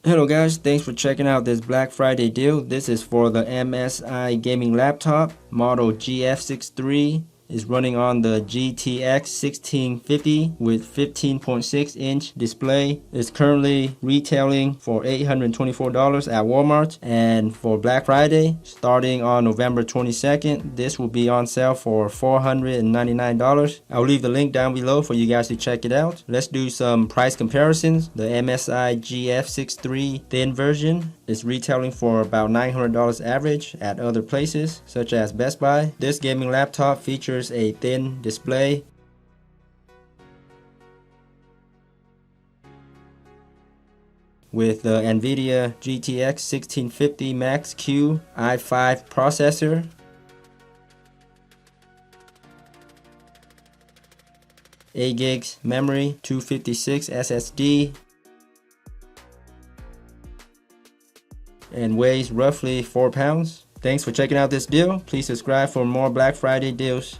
Hello guys, thanks for checking out this Black Friday deal. This is for the MSI gaming laptop model GF63. Is running on the GTX 1650 with 15.6-inch display. It's currently retailing for $824 at Walmart, and for Black Friday starting on November 22nd, this will be on sale for $499. I'll leave the link down below for you guys to check it out. Let's do some price comparisons. The MSI GF63 thin version is retailing for about $900 average at other places such as Best Buy. This gaming laptop features a thin display, with the NVIDIA GTX 1650 Max-Q i5 processor, 8 gigs memory, 256 SSD, and weighs roughly 4 pounds. Thanks for checking out this deal. Please subscribe for more Black Friday deals.